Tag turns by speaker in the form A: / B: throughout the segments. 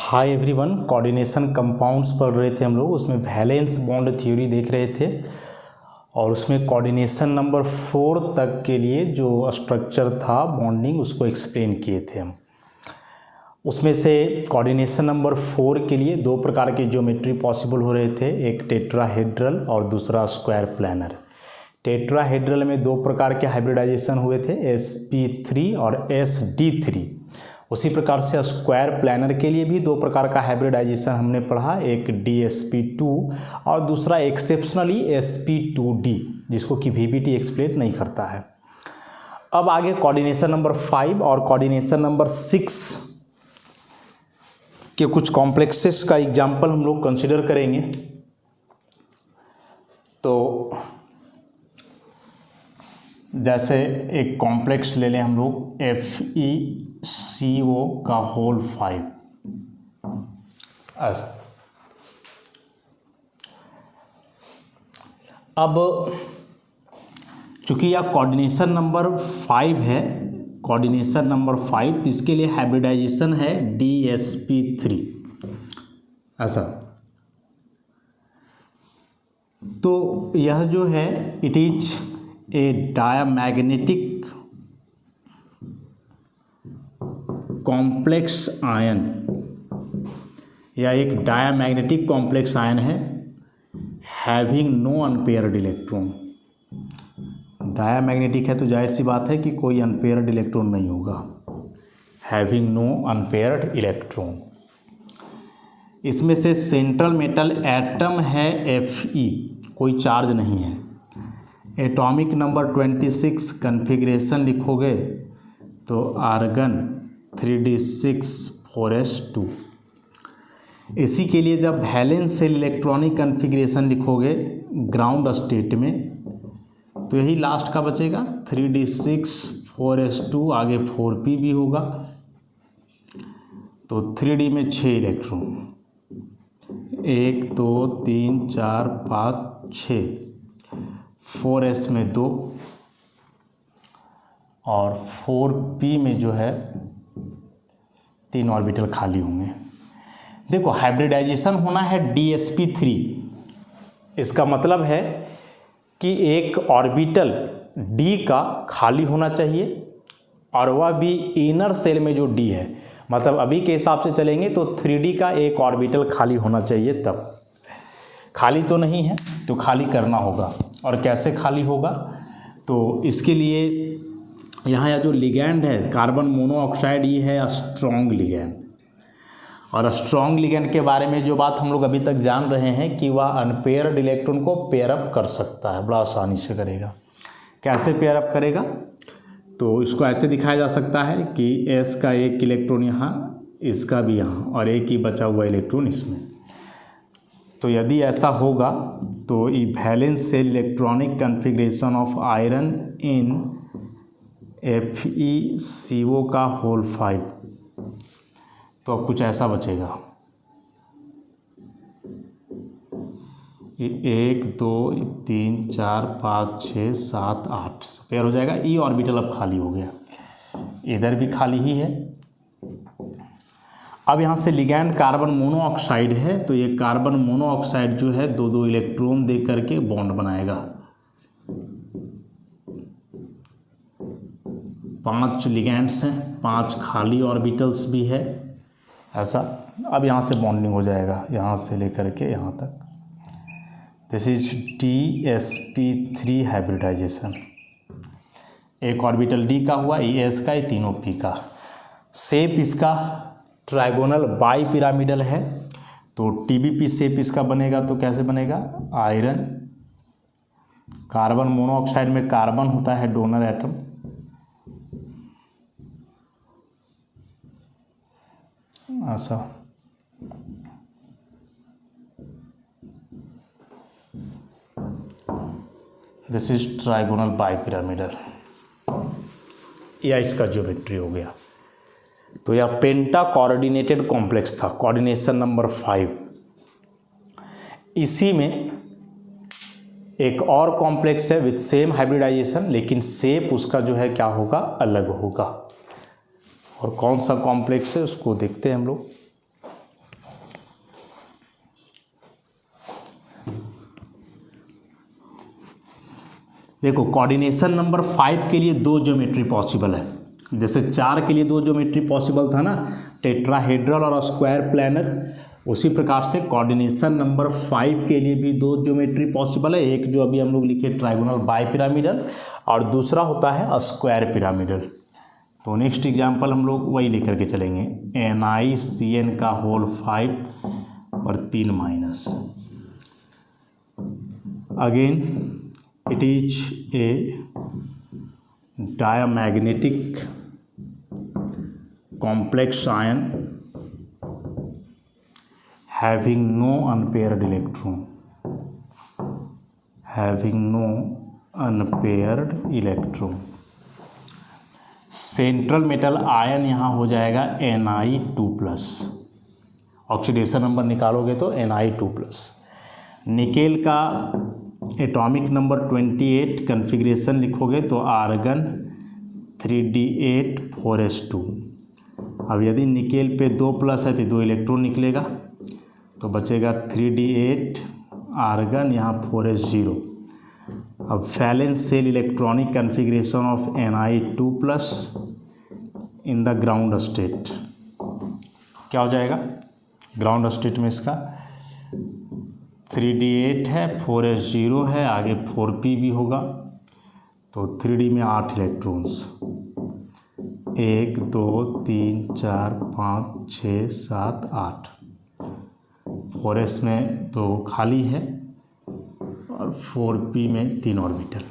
A: Hi everyone, coordination compounds पढ़ रहे थे हम लोग। उसमें वैलेंस बॉन्ड थ्योरी देख रहे थे और उसमें कोऑर्डिनेशन नंबर 4 तक के लिए जो स्ट्रक्चर था बॉन्डिंग उसको एक्सप्लेन किए थे हम। उसमें से कोऑर्डिनेशन नंबर 4 के लिए दो प्रकार के ज्योमेट्री पॉसिबल हो रहे थे, एक टेट्राहेड्रल और दूसरा स्क्वायर प्लानर। टेट्राहेड्रल में दो प्रकार के हाइब्रिडाइजेशन हुए थे, sp3 और sd3। उसी प्रकार से स्क्वायर प्लानर के लिए भी दो प्रकार का हाइब्रिडाइजेशन हमने पढ़ा, एक dsp2 और दूसरा एक्सेप्शनली sp2d, जिसको कि vbt एक्सप्लेन नहीं करता है। अब आगे कोऑर्डिनेशन नंबर 5 और कोऑर्डिनेशन नंबर 6 के कुछ कॉम्प्लेक्सेस का एग्जाम्पल हम लोग कंसिडर करेंगे। तो जैसे एक कॉम्प्लेक्स ले लें हम लोग FeCO का होल 5 ऐसा। अब चूंकि यह कोऑर्डिनेशन नंबर 5 है, कोऑर्डिनेशन नंबर 5, तो इसके लिए हाइब्रिडाइजेशन है dsp3 ऐसा। तो यह जो है it is a diamagnetic complex ion, या एक डायमैग्नेटिक कॉम्प्लेक्स आयन है having no unpaired electron. Diamagnetic है तो जाहिर सी बात है कि कोई अनपेयर्ड इलेक्ट्रॉन नहीं होगा, हैविंग नो अनपेयर्ड इलेक्ट्रॉन। इसमें से सेंट्रल मेटल एटम है Fe, कोई चार्ज नहीं है। एटॉमिक नंबर 26 कन्फिग्रेशन लिखोगे तो आर्गन 3d6 4s2। इसी के लिए जब वैलेंस सेल इलेक्ट्रॉनिक कन्फिग्रेशन लिखोगे ग्राउंड स्टेट में, तो यही लास्ट का बचेगा 3d6 4s2, आगे 4p भी होगा। तो 3d में 6 इलेक्ट्रॉन, 1 2 3 4 5 6, 4s में 2 और 4p में जो है 3 ऑर्बिटल खाली होंगे। देखो हाइब्रिडाइजेशन होना है dsp3, इसका मतलब है कि एक ऑर्बिटल d का खाली होना चाहिए और वह भी इनर सेल में जो d है, मतलब अभी के हिसाब से चलेंगे तो 3d का एक ऑर्बिटल खाली होना चाहिए। तब खाली तो नहीं है तो खाली करना होगा, और कैसे खाली होगा तो इसके लिए यहाँ यह जो लिगैंड है कार्बन मोनोऑक्साइड, ये है स्ट्रॉन्ग लिगैंड। और स्ट्रॉन्ग लिगैंड के बारे में जो बात हम लोग अभी तक जान रहे हैं कि वह अनपेयर्ड इलेक्ट्रॉन को पेयरअप कर सकता है, बड़ा आसानी से करेगा। कैसे पेयरअप करेगा तो इसको ऐसे दिखाया जा सकता है कि s का एक इलेक्ट्रॉन यहाँ, इसका भी यहाँ, और एक ही बचा हुआ इलेक्ट्रॉन इसमें। तो यदि ऐसा होगा तो ई valence shell electronic configuration of iron in FeCO का होल 5, तो अब कुछ ऐसा बचेगा, 1 2 3 4 5 6 7 8 पेयर हो जाएगा। ई ऑर्बिटल अब खाली हो गया, इधर भी खाली ही है। अब यहाँ से लिगैंड कार्बन मोनोऑक्साइड है, तो ये कार्बन मोनोऑक्साइड जो है 2 2 इलेक्ट्रॉन दे करके बॉन्ड बनाएगा। 5 लिगैंड्स हैं, 5 खाली ऑर्बिटल्स भी है ऐसा। अब यहाँ से बॉन्डिंग हो जाएगा, यहाँ से लेकर के यहाँ तक। This is dsp3 hybridisation. एक ऑर्बिटल d का हुआ, ये s का, ये तीनों p का। शेप इसका ट्राइगोनल बाई पिरामिडल है, तो TBP शेप इसका बनेगा। तो कैसे बनेगा, आयरन कार्बन मोनोऑक्साइड में कार्बन होता है डोनर एटम, ऐसा। This is trigonal bi pyramidal, या इसका ज्योमेट्री हो गया। तो यह पेंटा कोऑर्डिनेटेड कॉम्प्लेक्स था, कोऑर्डिनेशन नंबर 5। इसी में एक और कॉम्प्लेक्स है विथ सेम हाइब्रिडाइजेशन, लेकिन शेप उसका जो है क्या होगा, अलग होगा। और कौन सा कॉम्प्लेक्स है उसको देखते हैं हम लोग। देखो कोऑर्डिनेशन नंबर 5 के लिए 2 ज्योमेट्री पॉसिबल है, जैसे 4 के लिए 2 ज्योमेट्री पॉसिबल था ना, टेट्राहेड्रल और स्क्वायर प्लैनर, उसी प्रकार से कोऑर्डिनेशन नंबर 5 के लिए भी 2 ज्योमेट्री पॉसिबल है। एक जो अभी हम लोग लिखे ट्राइगोनल बाइपिरामिडल और दूसरा होता है स्क्वायर पिरामिडल। तो नेक्स्ट एग्जांपल हम लोग वही लिख करके चलेंगे, NiCN का होल 5 और 3 minus. Again it is a diamagnetic complex ion having no unpaired electron, central metal ion यहाँ हो जाएगा Ni2+, ऑक्सीडेशन नंबर निकालोगे तो Ni2+। निकेल का एटॉमिक नंबर 28 कन्फिग्रेशन लिखोगे तो आर्गन 3d8 4s2। अब यदि निकेल पे 2+ है तो 2 इलेक्ट्रॉन निकलेगा, तो बचेगा 3d8 आर्गन, यहाँ 4s0। अब valence shell electronic configuration of Ni2+ in the ground state क्या हो जाएगा? ग्राउंड स्टेट में इसका 3d8 है, 4s0 है, आगे 4p भी होगा, तो 3d में 8 इलेक्ट्रॉन्स, 1 2 3 4 5 6 7 8, 4s में तो खाली है और 4p में 3 ऑर्बिटल।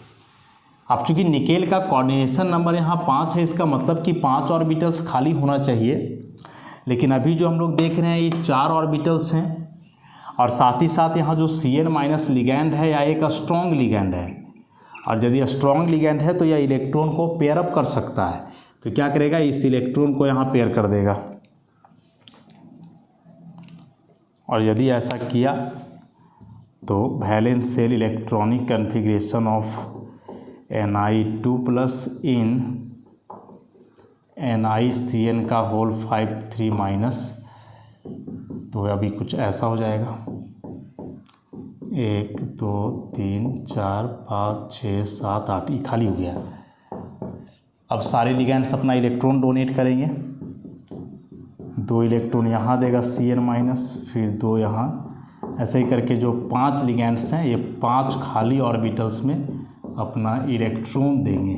A: अब चूंकि निकेल का कोऑर्डिनेशन नंबर यहाँ 5 है, इसका मतलब कि 5 ऑर्बिटल्स खाली होना चाहिए, लेकिन अभी जो हम लोग देख रहे हैं ये 4 ऑर्बिटल्स हैं, और साथ ही साथ यहाँ जो Cn- लिगैंड है या एक स्ट्रॉन्ग लिगैंड है, और यदि स्ट्रॉन्ग लिगैंड है तो यह इलेक्ट्रॉन को पेयर अप कर सकता है। तो क्या करेगा, इस इलेक्ट्रॉन को यहाँ पेयर कर देगा, और यदि ऐसा किया तो valence shell electronic configuration of Ni2+ in NiCN का होल 5 3 माइनस, तो अभी कुछ ऐसा हो जाएगा, 1 2 3 4 5 6 7 8, ये खाली हो गया। अब सारे लिगैंड्स अपना इलेक्ट्रॉन डोनेट करेंगे, 2 इलेक्ट्रॉन यहाँ देगा Cn-, फिर 2 यहाँ, ऐसे ही करके जो 5 लिगैंड्स हैं ये 5 खाली ऑर्बिटल्स में अपना इलेक्ट्रॉन देंगे।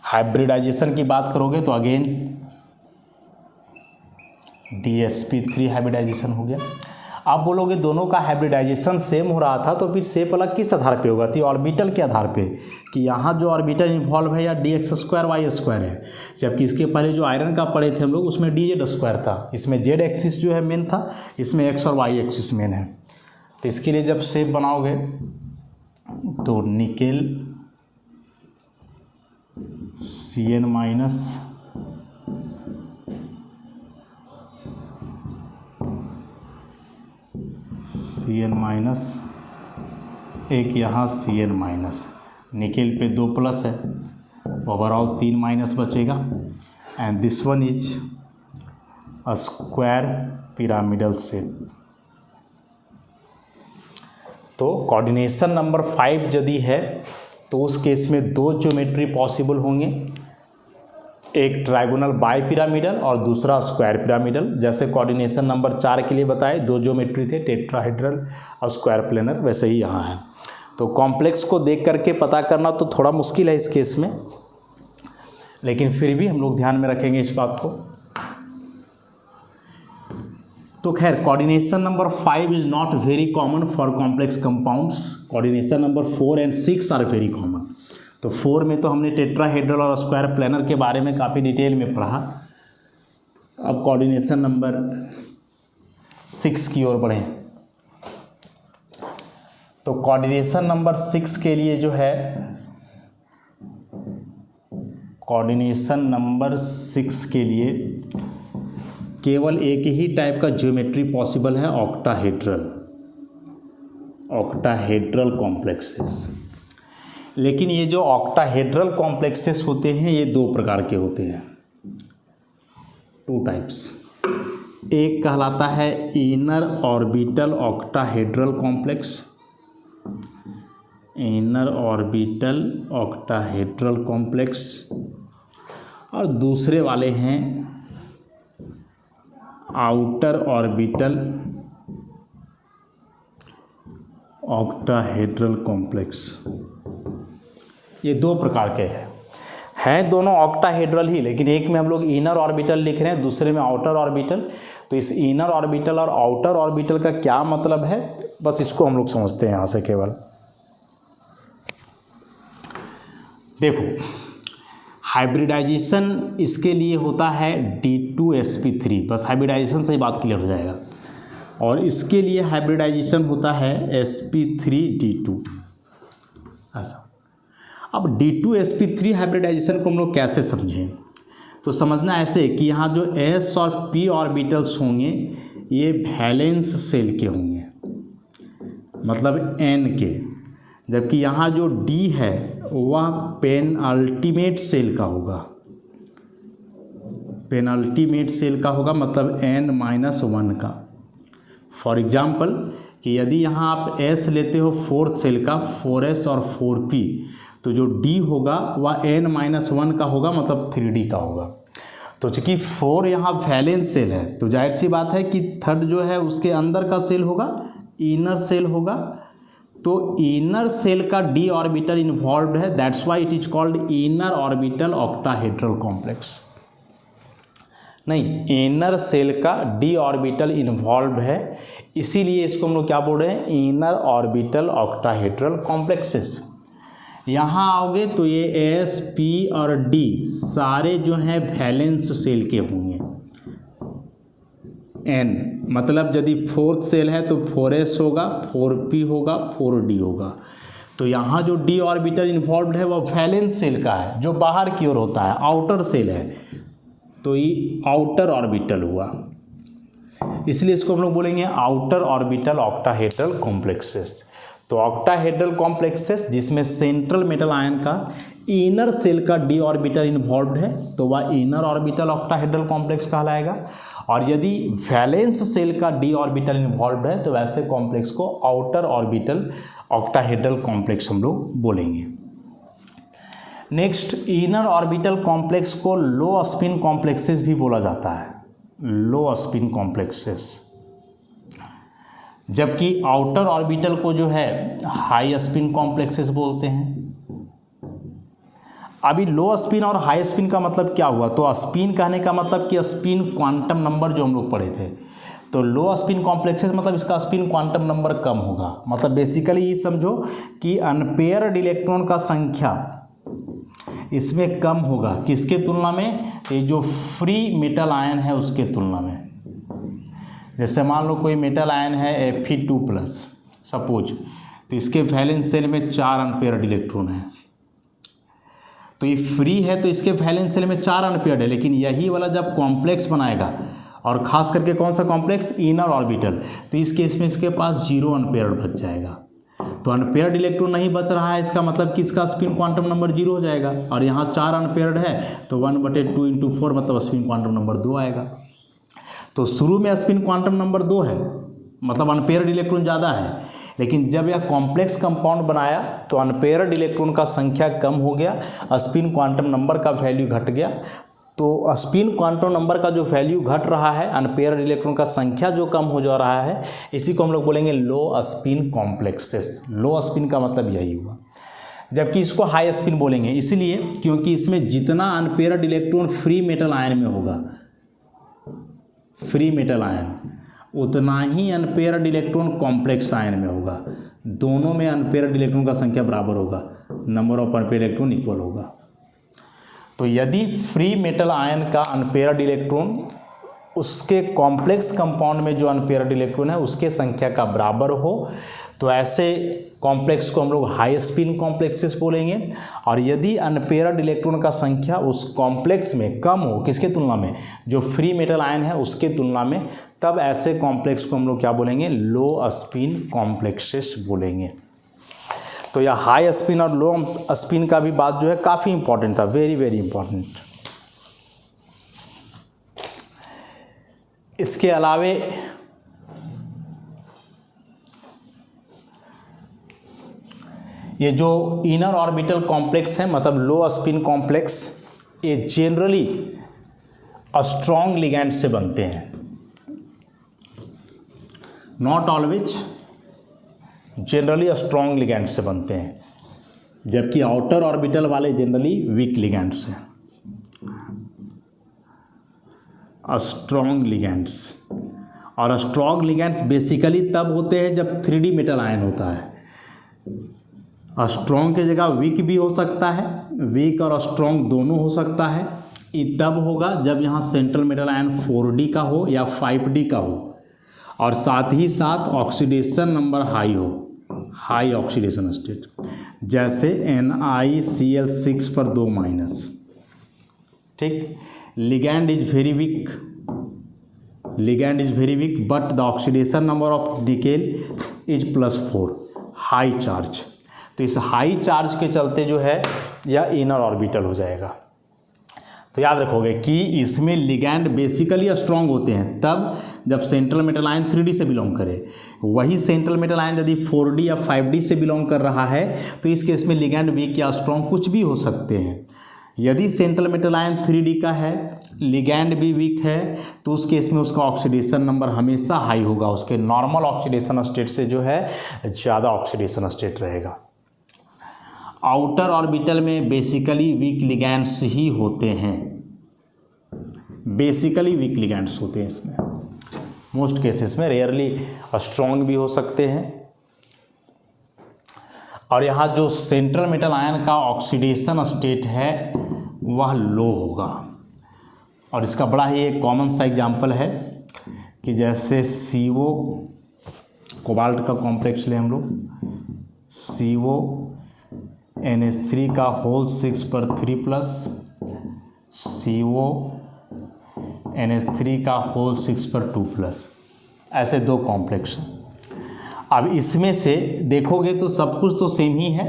A: हाइब्रिडाइजेशन की बात करोगे तो अगेन DsP3 हाइब्रिडाइजेशन हो गया। आप बोलोगे दोनों का हाइब्रिडाइजेशन सेम हो रहा था, तो फिर शेप अलग किस आधार पे होगा? तो ऑर्बिटल के आधार पे, कि यहाँ जो ऑर्बिटल इन्वॉल्व है या dx2y2 है, जबकि इसके पहले जो आयरन का पढ़े थे हम लोग उसमें dz2 था। इसमें z एक्सिस जो है मेन था, इसमें x और y एक्सिस मेन है। तो इसके लिए जब शेप बनाओगे तो निकेल Cn- एक यहाँ Cn-, निकेल पे 2+ है, ओवरऑल 3 माइनस बचेगा, and this one is a square pyramidal shape. तो कोऑर्डिनेशन नंबर 5 यदि है तो उस केस में 2 ज्योमेट्री पॉसिबल होंगे, एक ट्राइगोनल बाइपिरामिडल और दूसरा स्क्वायर पिरामिडल। जैसे कोऑर्डिनेशन नंबर 4 के लिए बताए 2 ज्योमेट्री थे, टेट्राहेड्रल और स्क्वायर प्लेनर, वैसे ही यहाँ है। तो कॉम्प्लेक्स को देख करके पता करना तो थोड़ा मुश्किल है इस केस में, लेकिन फिर भी हम लोग ध्यान में रखेंगे इस बात को। तो खैर coordination number 5 is not very common for complex compounds, coordination number 4 and 6 are very common. तो 4 में तो हमने टेट्राहेड्रल और स्क्वायर प्लेनर के बारे में काफ़ी डिटेल में पढ़ा। अब कोऑर्डिनेशन नंबर 6 की ओर बढ़ें। तो कोऑर्डिनेशन नंबर 6 के लिए जो है, कोऑर्डिनेशन नंबर 6 के लिए केवल एक ही टाइप का ज्योमेट्री पॉसिबल है, ऑक्टाहेड्रल कॉम्प्लेक्सेस। लेकिन ये जो ऑक्टाहेड्रल कॉम्प्लेक्सेस होते हैं ये 2 प्रकार के होते हैं, 2 टाइप्स। एक कहलाता है inner orbital octahedral complex, inner orbital octahedral complex और दूसरे वाले हैं आउटर ऑर्बिटल ऑक्टाहेड्रल कॉम्प्लेक्स। ये दो प्रकार के हैं दोनों ऑक्टाहेड्रल ही, लेकिन एक में हम लोग इनर ऑर्बिटल लिख रहे हैं, दूसरे में आउटर ऑर्बिटल। तो इस इनर ऑर्बिटल और आउटर ऑर्बिटल का क्या मतलब है, बस इसको हम लोग समझते हैं यहाँ से केवल। देखो, हाइब्रिडाइजेशन इसके लिए होता है D2sp3, बस हाइब्रिडाइजेशन से ही बात क्लियर हो जाएगा। और इसके लिए हाइब्रिडाइजेशन होता है sp3d2 ऐसा। अब D2sp3 हाइब्रिडाइजेशन को हम लोग कैसे समझें, तो समझना ऐसे कि यहाँ जो s और p ऑर्बिटल्स होंगे ये वैलेंस सेल के होंगे, मतलब n के, जबकि यहाँ जो d है वह पेनल्टीमेट सेल का होगा, पेनल्टीमेट सेल का होगा, मतलब n-1 का। फॉर एग्जाम्पल कि यदि यहाँ आप s लेते हो फोर्थ सेल का 4s और 4p, तो जो d होगा वह n-1 का होगा, मतलब 3d का होगा। तो चूँकि 4 यहाँ वैलेंस सेल है, तो जाहिर सी बात है कि थर्ड जो है उसके अंदर का सेल होगा, इनर सेल होगा। तो इनर सेल का d ऑर्बिटल इन्वॉल्व्ड है, that's why it is called inner orbital octahedral complex. नहीं, इनर सेल का d ऑर्बिटल इन्वॉल्व्ड है, इसीलिए इसको हम लोग क्या बोल रहे हैं, इनर ऑर्बिटल ऑक्टाहेड्रल कॉम्प्लेक्सेस। यहाँ आओगे तो ये s, p और d सारे जो हैं वैलेंस सेल के होंगे। n मतलब यदि फोर्थ सेल है तो 4s होगा, 4p होगा, 4d होगा। तो यहाँ जो d ऑर्बिटल इन्वॉल्व्ड है वह वैलेंस सेल का है, जो बाहर की ओर होता है, आउटर सेल है, तो ये आउटर ऑर्बिटल हुआ, इसलिए इसको हम लोग बोलेंगे आउटर ऑर्बिटल ऑक्टाहेड्रल कॉम्प्लेक्सेस। तो ऑक्टाहेड्रल कॉम्प्लेक्सेस जिसमें सेंट्रल मेटल आयन का इनर सेल का d ऑर्बिटल इन्वॉल्व्ड है तो वह इनर ऑर्बिटल ऑक्टाहेड्रल कॉम्प्लेक्स कहलाएगा। और यदि वैलेंस सेल का d ऑर्बिटल इन्वॉल्व्ड है तो वैसे कॉम्प्लेक्स को आउटर ऑर्बिटल ऑक्टाहेड्रल कॉम्प्लेक्स हम लोग बोलेंगे। नेक्स्ट, इनर ऑर्बिटल कॉम्प्लेक्स को लो स्पिन कॉम्प्लेक्सेस भी बोला जाता है, लो स्पिन कॉम्प्लेक्सेस, जबकि आउटर ऑर्बिटल को जो है हाई स्पिन कॉम्प्लेक्सेस बोलते हैं। अभी लो स्पिन और हाई स्पिन का मतलब क्या हुआ, तो स्पिन कहने का मतलब कि स्पिन क्वांटम नंबर जो हम लोग पढ़े थे, तो लो स्पिन कॉम्प्लेक्सेस मतलब इसका स्पिन क्वांटम नंबर कम होगा। मतलब बेसिकली ये समझो कि अनपेयर्ड इलेक्ट्रॉन का संख्या इसमें कम होगा, किसके तुलना में, ये जो फ्री मेटल आयन है उसके तुलना में। जैसे मान लो कोई मेटल आयन है Fe2+ सपोज, तो इसके वैलेंस सेल में 4 अनपेयर्ड इलेक्ट्रॉन है, तो ये फ्री है तो इसके वैलेंस सेल में 4 अनपेयर्ड है, लेकिन यही वाला जब कॉम्प्लेक्स बनाएगा, और ख़ास करके कौन सा कॉम्प्लेक्स, इनर ऑर्बिटल, तो इस केस में इसके पास 0 अनपेयर्ड बच जाएगा। तो अनपेयर्ड इलेक्ट्रॉन नहीं बच रहा है, इसका मतलब कि इसका स्पिन क्वांटम नंबर 0 हो जाएगा। और यहाँ 4 अनपेयर्ड है तो 1/2 × 4 मतलब स्पिन क्वांटम नंबर 2 आएगा। तो शुरू में स्पिन क्वांटम नंबर 2 है, मतलब अनपेयर्ड इलेक्ट्रॉन ज़्यादा है, लेकिन जब यह कॉम्प्लेक्स कंपाउंड बनाया तो अनपेयर्ड इलेक्ट्रॉन का संख्या कम हो गया, स्पिन क्वांटम नंबर का वैल्यू घट गया। तो स्पिन क्वांटम नंबर का जो वैल्यू घट रहा है, अनपेयर्ड इलेक्ट्रॉन का संख्या जो कम हो जा रहा है, इसी को हम लोग बोलेंगे लो स्पिन कॉम्प्लेक्सेस। लो स्पिन का मतलब यही हुआ, जबकि इसको हाई स्पिन बोलेंगे, इसलिए क्योंकि इसमें जितना unpaired electron free metal ion में होगा, फ्री मेटल आयन, उतना ही अनपेयर्ड इलेक्ट्रॉन कॉम्प्लेक्स आयन में होगा। दोनों में अनपेयर्ड इलेक्ट्रॉन का संख्या बराबर होगा, number of unpaired electron equal होगा। तो यदि फ्री मेटल आयन का अनपेयर्ड इलेक्ट्रॉन उसके कॉम्प्लेक्स कंपाउंड में जो अनपेयर्ड इलेक्ट्रॉन है उसके संख्या का बराबर हो, तो ऐसे कॉम्प्लेक्स को हम लोग हाई स्पिन कॉम्प्लेक्सेस बोलेंगे। और यदि अनपेयर्ड इलेक्ट्रॉन का संख्या उस कॉम्प्लेक्स में कम हो, किसके तुलना में, जो फ्री मेटल आयन है उसके तुलना में, तब ऐसे कॉम्प्लेक्स को हम लोग क्या बोलेंगे, लो स्पिन कॉम्प्लेक्सेस बोलेंगे। तो यह हाई स्पिन और लो स्पिन का भी बात जो है काफ़ी इंपॉर्टेंट था, वेरी वेरी इंपॉर्टेंट। इसके अलावे ये जो इनर ऑर्बिटल कॉम्प्लेक्स है मतलब लो स्पिन कॉम्प्लेक्स, ये जनरली स्ट्रॉन्ग लिगैंड से बनते हैं, not always, generally strong ligand से बनते हैं, जबकि आउटर ऑर्बिटल वाले जनरली वीक लिगैंड से। स्ट्रॉन्ग लिगैंड्स, और स्ट्रॉन्ग लिगैंड्स बेसिकली तब होते हैं जब 3D मेटल आयन होता है। स्ट्रॉन्ग की जगह वीक भी हो सकता है, वीक और स्ट्रॉन्ग दोनों हो सकता है। ये तब होगा जब यहाँ सेंट्रल मेटल आयन 4D का हो या 5D का हो, और साथ ही साथ ऑक्सीडेशन नंबर हाई हो, हाई ऑक्सीडेशन स्टेट, जैसे NiCl6 पर 2 माइनस। ठीक, ligand is very weak, ligand is very weak but the oxidation number of nickel is +4, high charge. तो इस हाई चार्ज के चलते जो है यह इनर ऑर्बिटल हो जाएगा। तो याद रखोगे कि इसमें लिगैंड बेसिकली स्ट्रॉन्ग होते हैं तब जब सेंट्रल मेटल आयन 3D से बिलोंग करे। वही सेंट्रल मेटल आयन यदि 4D या 5D से बिलोंग कर रहा है तो इस केस में लिगैंड वीक या स्ट्रॉन्ग कुछ भी हो सकते हैं। यदि सेंट्रल मेटल आयन 3D का है, लिगैंड भी वीक है, तो उस केस में उसका ऑक्सीडेशन नंबर हमेशा हाई होगा, उसके नॉर्मल ऑक्सीडेशन स्टेट से जो है ज़्यादा ऑक्सीडेशन स्टेट रहेगा। आउटर ऑर्बिटल में बेसिकली वीक लिगैंड्स ही होते हैं, बेसिकली वीक लिगैंड्स होते हैं इसमें, मोस्ट केसेस में, रेयरली स्ट्रॉन्ग भी हो सकते हैं। और यहाँ जो सेंट्रल मेटल आयन का ऑक्सीडेशन स्टेट है वह लो होगा। और इसका बड़ा ही एक कॉमन सा एग्जांपल है कि जैसे CO कोबाल्ट का कॉम्प्लेक्स ले हम लोग, CO NH3 का होल 6 पर 3+, CO NH3 का होल 6 पर 2+, ऐसे दो कॉम्प्लेक्स हैं। अब इसमें से देखोगे तो सब कुछ तो सेम ही है,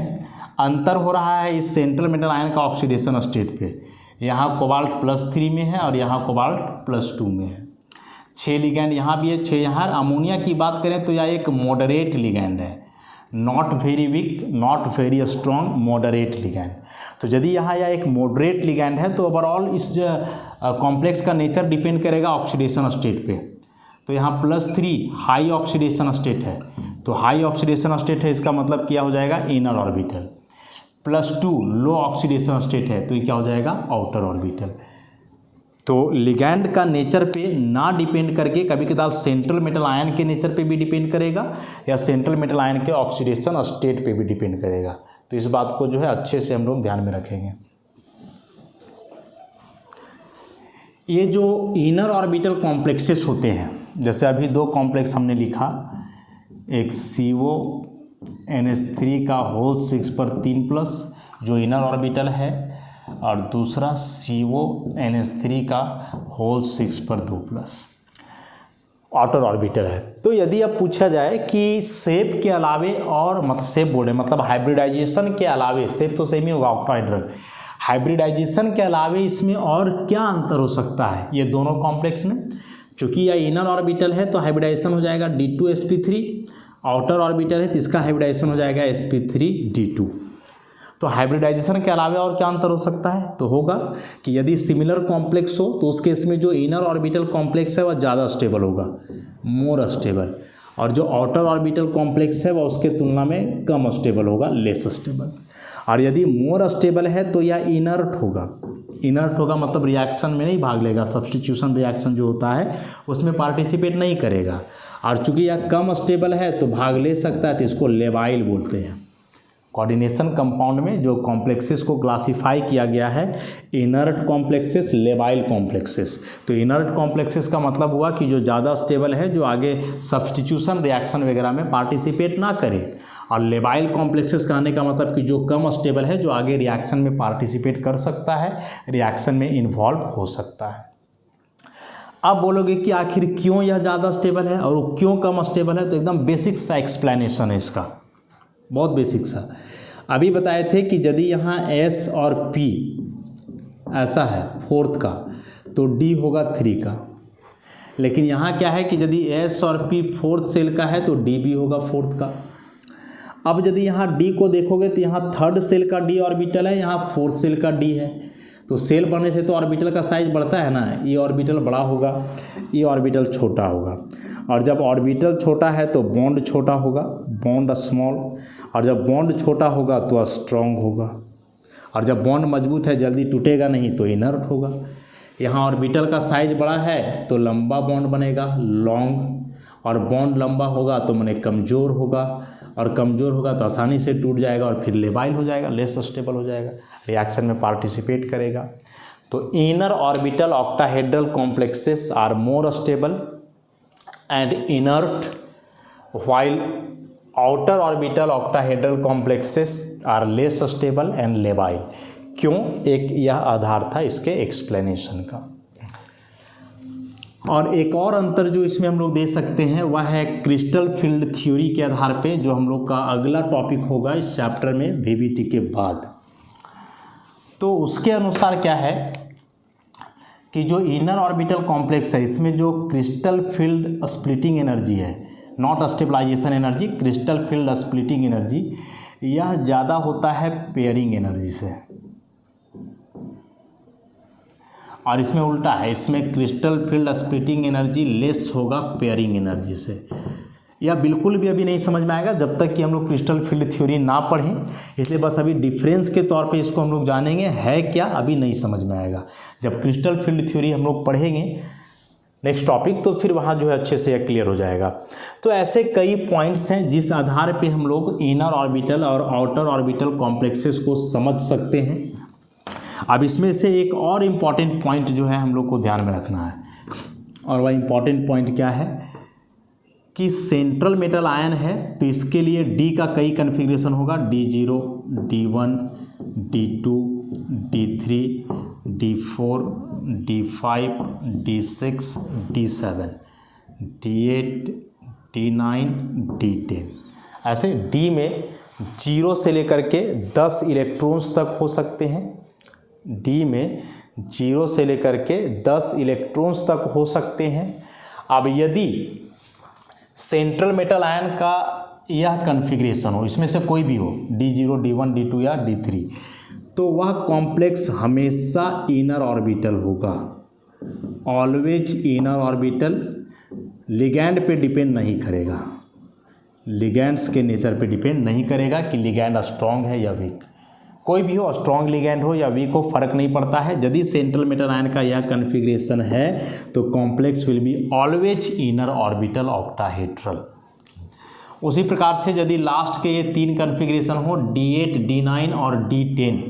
A: अंतर हो रहा है इस सेंट्रल मेटल आयन का ऑक्सीडेशन स्टेट पे। यहाँ कोबाल्ट +3 में है और यहाँ कोबाल्ट +2 में है। 6 लिगैंड यहाँ भी है, 6 यहाँ। अमोनिया की बात करें तो यह एक मॉडरेट लिगैंड है, not very weak, not very strong, moderate ligand. तो यदि यहाँ यह एक मॉडरेट लिगैंड है तो ओवरऑल इस कॉम्प्लेक्स का नेचर डिपेंड करेगा ऑक्सीडेशन स्टेट पे। तो यहाँ +3 हाई ऑक्सीडेशन स्टेट है, तो हाई ऑक्सीडेशन स्टेट है, इसका मतलब क्या हो जाएगा इनर ऑर्बिटल। +2 लो ऑक्सीडेशन स्टेट है, तो ये क्या हो जाएगा आउटर ऑर्बिटल। तो लिगैंड का नेचर पे ना डिपेंड करके कभी कदार सेंट्रल मेटल आयन के नेचर पे भी डिपेंड करेगा या सेंट्रल मेटल आयन के ऑक्सीडेशन स्टेट पे भी डिपेंड करेगा। तो इस बात को जो है अच्छे से हम लोग ध्यान में रखेंगे। ये जो इनर ऑर्बिटल कॉम्प्लेक्सेस होते हैं, जैसे अभी दो कॉम्प्लेक्स हमने लिखा, एक CO NH3 का होल 6 पर 3+ जो इनर ऑर्बिटल है, और दूसरा CO NH3 का होल 6 पर 2+ आउटर ऑर्बिटल है। तो यदि अब पूछा जाए कि सेप के अलावे और सेप बोर्ड है मतलब हाइब्रिडाइजेशन के अलावे, सेप तो सेम ही होगा ऑक्टाहेड्रल, हाइब्रिडाइजेशन के अलावे इसमें और क्या अंतर हो सकता है ये दोनों कॉम्प्लेक्स में। चूँकि यह इनर ऑर्बिटल है तो हाइब्रिडाइजेशन हो जाएगा D2sp3, आउटर ऑर्बिटल है तो इसका हाइब्रिडाइजेशन हो जाएगा sp3d2। तो हाइब्रिडाइजेशन के अलावा और क्या अंतर हो सकता है, तो होगा कि यदि सिमिलर कॉम्प्लेक्स हो तो उस केस में जो इनर ऑर्बिटल कॉम्प्लेक्स है वह ज़्यादा स्टेबल होगा, मोर स्टेबल, और जो आउटर ऑर्बिटल कॉम्प्लेक्स है वह उसके तुलना में कम स्टेबल होगा, लेस स्टेबल। और यदि मोर स्टेबल है तो यह इनर्ट होगा, इनर्ट होगा मतलब रिएक्शन में नहीं भाग लेगा, सब्स्टिट्यूशन रिएक्शन जो होता है उसमें पार्टिसिपेट नहीं करेगा। और चूँकि यह कम स्टेबल है तो भाग ले सकता है, तो इसको लेबाइल बोलते हैं। कोऑर्डिनेशन कंपाउंड में जो कॉम्प्लेक्सेस को क्लासिफाई किया गया है, इनर्ट कॉम्प्लेक्सेस, लेबाइल कॉम्प्लेक्सेस। तो इनर्ट कॉम्प्लेक्सेस का मतलब हुआ कि जो ज़्यादा स्टेबल है, जो आगे सब्स्टिट्यूशन रिएक्शन वगैरह में पार्टिसिपेट ना करे, और लेबाइल कॉम्प्लेक्सेस कहने का मतलब कि जो कम स्टेबल है, जो आगे रिएक्शन में पार्टिसिपेट कर सकता है, रिएक्शन में इन्वॉल्व हो सकता है। अब बोलोगे कि आखिर क्यों यह ज़्यादा स्टेबल है और क्यों कम स्टेबल है, तो एकदम बेसिक सा एक्सप्लेनेशन है इसका, बहुत बेसिक सा। अभी बताए थे कि यदि यहाँ S और P ऐसा है 4th का तो D होगा 3 का, लेकिन यहाँ क्या है कि यदि S और P 4th सेल का है तो D भी होगा 4th का। अब यदि यहाँ डी को देखोगे तो यहाँ थर्ड सेल का डी ऑर्बिटल है, यहाँ फोर्थ सेल का डी है। तो सेल बनने से तो ऑर्बिटल का साइज बढ़ता है ना, ये ऑर्बिटल बड़ा होगा, ये ऑर्बिटल छोटा होगा। और जब ऑर्बिटल छोटा है तो बॉन्ड छोटा होगा, बॉन्ड स्मॉल। और जब बॉन्ड छोटा होगा तो स्ट्रॉन्ग होगा। और जब बॉन्ड मजबूत है, जल्दी टूटेगा नहीं, तो इनर्ट होगा। यहाँ ऑर्बिटल का साइज बड़ा है तो लंबा बॉन्ड बनेगा, लॉन्ग। और बॉन्ड लंबा होगा तो माने कमज़ोर होगा, और कमज़ोर होगा तो आसानी से टूट जाएगा और फिर लेबाइल हो जाएगा, लेस स्टेबल हो जाएगा, रिएक्शन में पार्टिसिपेट करेगा। तो inner orbital octahedral complexes are more stable and inert, while outer orbital octahedral complexes are less stable and labile। क्यों? एक यह आधार था इसके एक्सप्लेनेशन का। और एक और अंतर जो इसमें हम लोग दे सकते हैं वह है क्रिस्टल फील्ड थ्योरी के आधार पे, जो हम लोग का अगला टॉपिक होगा इस चैप्टर में वीवीटी के बाद। तो उसके अनुसार क्या है कि जो इनर ऑर्बिटल कॉम्प्लेक्स है, इसमें जो क्रिस्टल फील्ड स्प्लिटिंग एनर्जी है, not stabilisation energy, crystal field splitting energy, यह ज़्यादा होता है पेयरिंग एनर्जी से। और इसमें उल्टा है, इसमें crystal field splitting energy less होगा पेयरिंग एनर्जी से। यह बिल्कुल भी अभी नहीं समझ में आएगा जब तक कि हम लोग क्रिस्टल फील्ड थ्योरी ना पढ़ें, इसलिए बस अभी डिफरेंस के तौर पे इसको हम लोग जानेंगे, है क्या अभी नहीं समझ में आएगा। जब क्रिस्टल फील्ड थ्योरी हम लोग पढ़ेंगे नेक्स्ट टॉपिक, तो फिर वहाँ जो है अच्छे से क्लियर हो जाएगा। तो ऐसे कई पॉइंट्स हैं जिस आधार पे हम लोग इनर ऑर्बिटल और आउटर ऑर्बिटल कॉम्प्लेक्सेस को समझ सकते हैं। अब इसमें से एक और इम्पॉर्टेंट पॉइंट जो है हम लोग को ध्यान में रखना है, और वह इम्पॉर्टेंट पॉइंट क्या है कि सेंट्रल मेटल आयन है तो इसके लिए डी का कई कन्फिग्रेशन होगा, D0, D1, D2, D3, D4, D5, D6, D7, D8, D9, D10। ऐसे डी में 0 से लेकर के 10 इलेक्ट्रॉन्स तक हो सकते हैं। डी में 0 से लेकर के 10 इलेक्ट्रॉन्स तक हो सकते हैं। अब यदि सेंट्रल मेटल आयन का यह कन्फिग्रेशन हो, इसमें से कोई भी हो, D0, D1, D2 या D3, तो वह कॉम्प्लेक्स हमेशा इनर ऑर्बिटल होगा, ऑलवेज इनर ऑर्बिटल। लिगैंड पे डिपेंड नहीं करेगा, लिगैंड्स के नेचर पे डिपेंड नहीं करेगा कि लिगैंड स्ट्रॉन्ग है या वीक। कोई भी हो, स्ट्रॉन्ग लिगैंड हो या वीक हो, फर्क नहीं पड़ता है। यदि सेंट्रल मेटल आयन का यह कन्फिग्रेशन है तो complex will be always inner orbital octahedral. उसी प्रकार से यदि लास्ट के ये 3 कन्फिग्रेशन हो, D8, D9 और D10,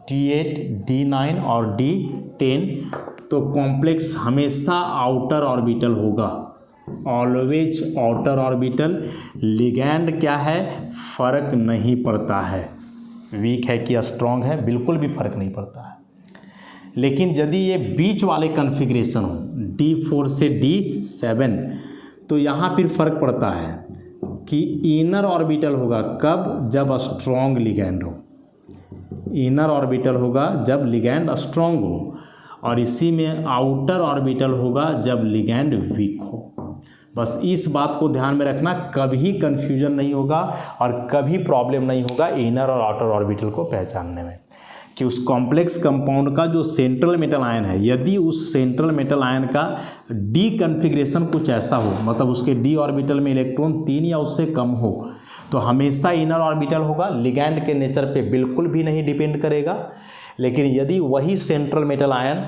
A: D8, D9 और D10, तो कॉम्प्लेक्स हमेशा आउटर ऑर्बिटल होगा, ऑलवेज आउटर ऑर्बिटल। लिगैंड क्या है, फर्क नहीं पड़ता है, वीक है कि स्ट्रॉन्ग है, बिल्कुल भी फर्क नहीं पड़ता है। लेकिन यदि ये बीच वाले कन्फिग्रेशन हो, D4 से D7, तो यहाँ फिर फर्क पड़ता है कि इनर ऑर्बिटल होगा कब, जब स्ट्रॉन्ग लिगैंड हो। इनर ऑर्बिटल होगा जब लिगैंड स्ट्रॉन्ग हो, और इसी में आउटर ऑर्बिटल होगा जब लिगैंड वीक हो। बस इस बात को ध्यान में रखना, कभी कंफ्यूजन नहीं होगा और कभी प्रॉब्लम नहीं होगा इनर और आउटर ऑर्बिटल को पहचानने में, कि उस कॉम्प्लेक्स कंपाउंड का जो सेंट्रल मेटल आयन है, यदि उस सेंट्रल मेटल आयन का डी कन्फिग्रेशन कुछ ऐसा हो, मतलब उसके डी ऑर्बिटल में इलेक्ट्रॉन 3 या उससे कम हो, तो हमेशा इनर ऑर्बिटल होगा, लिगैंड के नेचर पे बिल्कुल भी नहीं डिपेंड करेगा। लेकिन यदि वही सेंट्रल मेटल आयन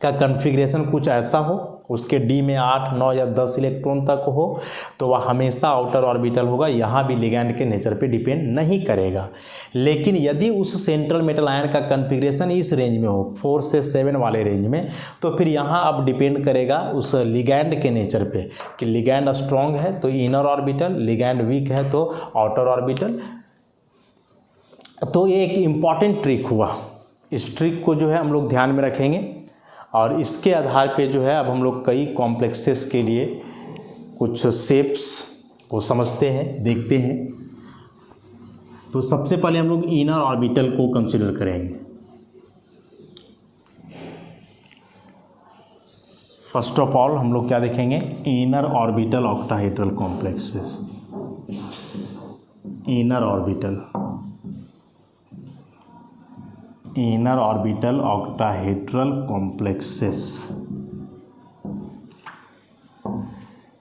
A: का कन्फिग्रेशन कुछ ऐसा हो, उसके डी में 8, 9 या 10 इलेक्ट्रॉन तक हो, तो वह हमेशा आउटर ऑर्बिटल होगा, यहाँ भी लिगैंड के नेचर पे डिपेंड नहीं करेगा। लेकिन यदि उस सेंट्रल मेटल आयन का कन्फिग्रेशन इस रेंज में हो, 4 से 7 वाले रेंज में, तो फिर यहाँ अब डिपेंड करेगा उस लिगैंड के नेचर पे, कि लिगैंड स्ट्रॉन्ग है तो इनर ऑर्बिटल, लिगैंड वीक है तो आउटर ऑर्बिटल। तो ये एक इम्पॉर्टेंट ट्रिक हुआ, इस ट्रिक को जो है हम लोग ध्यान में रखेंगे, और इसके आधार पे जो है अब हम लोग कई कॉम्प्लेक्सेस के लिए कुछ शेप्स को समझते हैं, देखते हैं। तो सबसे पहले हम लोग इनर ऑर्बिटल को कंसिडर करेंगे। फर्स्ट ऑफ ऑल हम लोग क्या देखेंगे, inner orbital octahedral complexes. Inner orbital octahedral complexes.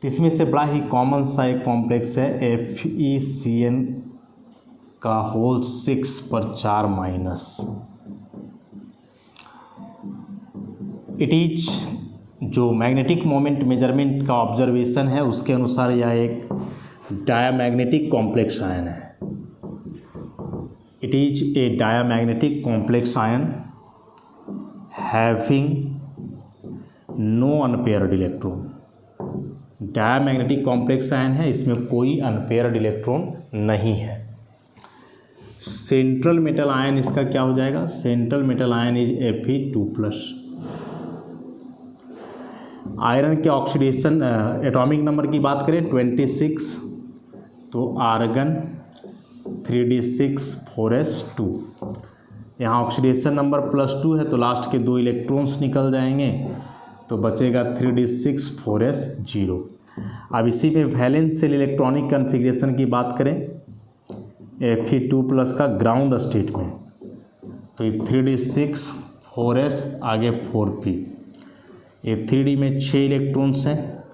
A: इसमें से बड़ा ही कॉमन सा एक कॉम्प्लेक्स है FeCN का होल 6 पर 4 माइनस। इट इज जो मैग्नेटिक मोमेंट मेजरमेंट का ऑब्जर्वेशन है उसके अनुसार यह एक डायामैग्नेटिक कॉम्प्लेक्स आयन है। It is a diamagnetic complex ion having no unpaired electron. Diamagnetic complex ion है, इसमें कोई अनपेयर्ड इलेक्ट्रॉन नहीं है। सेंट्रल मेटल आयन इसका क्या हो जाएगा? Central metal ion is Fe2+। Iron के ऑक्सीडेशन एटॉमिक नंबर की बात करें 26, तो आर्गन 3d6 4s2। यहाँ ऑक्सीडेशन नंबर +2 है तो लास्ट के 2 इलेक्ट्रॉन्स निकल जाएंगे तो बचेगा 3d6 4s0। अब इसी पे वैलेंस सेल इलेक्ट्रॉनिक कन्फिग्रेशन की बात करें Fe2+ का ग्राउंड स्टेट में, तो ये 3d6 4s आगे 4p। ये 3d में 6 इलेक्ट्रॉन्स हैं,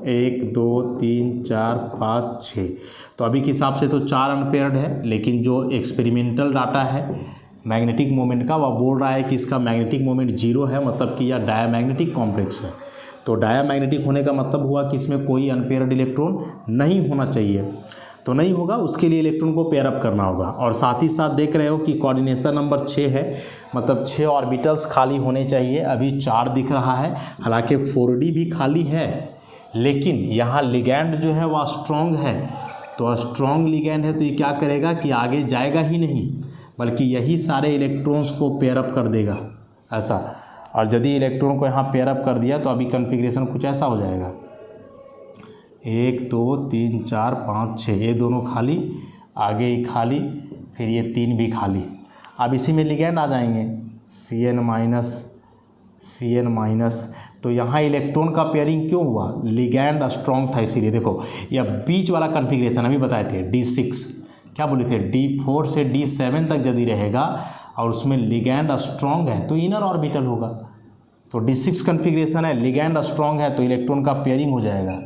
A: 1 2 3 4 5 6। तो अभी के हिसाब से तो 4 अनपेयर्ड है, लेकिन जो एक्सपेरिमेंटल डाटा है मैग्नेटिक मोमेंट का वह बोल रहा है कि इसका मैग्नेटिक मोमेंट 0 है, मतलब कि यह डायामैग्नेटिक कॉम्प्लेक्स है। तो डायामैग्नेटिक होने का मतलब हुआ कि इसमें कोई अनपेयर्ड इलेक्ट्रॉन नहीं होना चाहिए, तो नहीं होगा, उसके लिए इलेक्ट्रॉन को पेयर अप करना होगा। और साथ ही साथ देख रहे हो कि कोऑर्डिनेशन नंबर 6 है, मतलब 6 ऑर्बिटल्स खाली होने चाहिए। अभी 4 दिख रहा है, हालांकि 4d भी खाली है, लेकिन यहाँ लिगैंड जो है वह स्ट्रॉन्ग है। तो स्ट्रॉन्ग लिगैंड है तो ये क्या करेगा कि आगे जाएगा ही नहीं, बल्कि यही सारे इलेक्ट्रॉन्स को पेयर अप कर देगा ऐसा। और यदि इलेक्ट्रॉन को यहाँ पेयर अप कर दिया तो अभी कन्फिग्रेशन कुछ ऐसा हो जाएगा 1 2 3 4 5 6, ये दोनों खाली, आगे ही खाली, फिर ये 3 भी खाली। अब इसी में लिगैंड आ जाएंगे CN-, तो यहाँ इलेक्ट्रॉन का पेयरिंग क्यों हुआ? लिगैंड स्ट्रॉन्ग था इसीलिए। देखो यह बीच वाला कन्फिग्रेशन अभी बताए थे D6, क्या बोले थे, D4 से D7 तक यदि रहेगा और उसमें लिगैंड स्ट्रॉन्ग है तो इनर ऑर्बिटल होगा। तो D6 कन्फिग्रेशन है, लिगैंड स्ट्रॉन्ग है तो इलेक्ट्रॉन का पेयरिंग हो जाएगा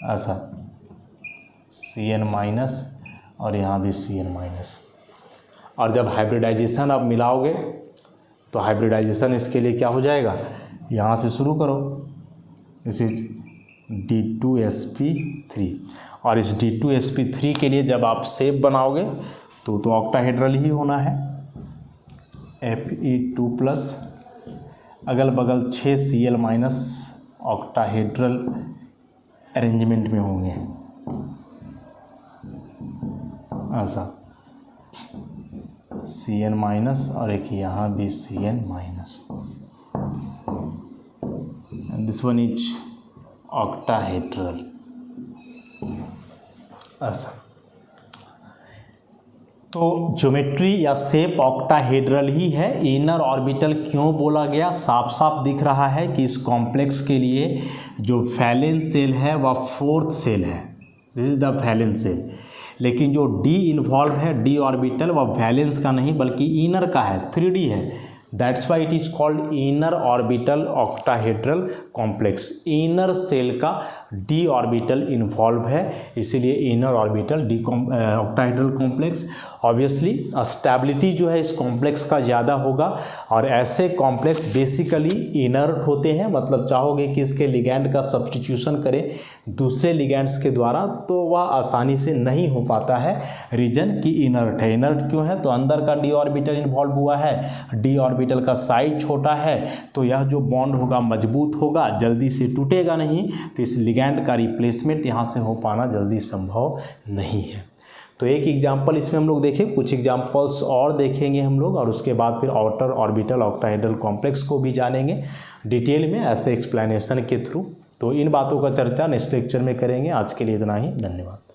A: ऐसा, CN- और यहाँ भी CN-। और जब हाइब्रिडाइजेशन आप मिलाओगे तो हाइब्रिडाइजेशन इसके लिए क्या हो जाएगा, यहाँ से शुरू करो, दिस इज D2sp3। और इस D2sp3 के लिए जब आप शेप बनाओगे तो ऑक्टाहेड्रल ही होना है, Fe2+, अगल बगल 6 Cl- ऑक्टाहेड्रल अरेंजमेंट में होंगे ऐसा, CN- और एक यहाँ भी CN-। This one is octahedral ऐसा। तो ज्योमेट्री या शेप ऑक्टाहेड्रल ही है। इनर ऑर्बिटल क्यों बोला गया, साफ साफ दिख रहा है कि इस कॉम्प्लेक्स के लिए जो वैलेंस सेल है वह 4th सेल है, this is the valence shell. लेकिन जो डी इन्वॉल्व है, डी ऑर्बिटल, वह वैलेंस का नहीं बल्कि इनर का है, 3D है। That's why it is called inner orbital octahedral complex. Inner shell का डी ऑर्बिटल इन्वॉल्व है, इसीलिए inner orbital octahedral complex. Obviously stability जो है इस कॉम्प्लेक्स का ज़्यादा होगा, और ऐसे कॉम्प्लेक्स बेसिकली इनर्ट होते हैं, मतलब चाहोगे कि इसके लिगैंड का सब्स्टिट्यूशन करें दूसरे लिगैंड्स के द्वारा तो वह आसानी से नहीं हो पाता है। रीजन कि इनर्ट है। इनर्ट क्यों है, तो अंदर का डी ऑर्बिटल इन्वॉल्व हुआ है, डी ऑर्बिटल का साइज छोटा है, तो यह जो बॉन्ड होगा मजबूत होगा, जल्दी से टूटेगा नहीं, तो इस लिगैंड का रिप्लेसमेंट यहाँ से हो पाना जल्दी संभव नहीं है। तो एक एग्जाम्पल इसमें हम लोग देखें, कुछ एग्जाम्पल्स और देखेंगे हम लोग, और उसके बाद फिर आउटर ऑर्बिटल ऑक्टाहेड्रल कॉम्प्लेक्स को भी जानेंगे डिटेल में ऐसे एक्सप्लेनेशन के थ्रू। तो इन बातों का चर्चा नेक्स्ट लेक्चर में करेंगे। आज के लिए इतना ही, धन्यवाद।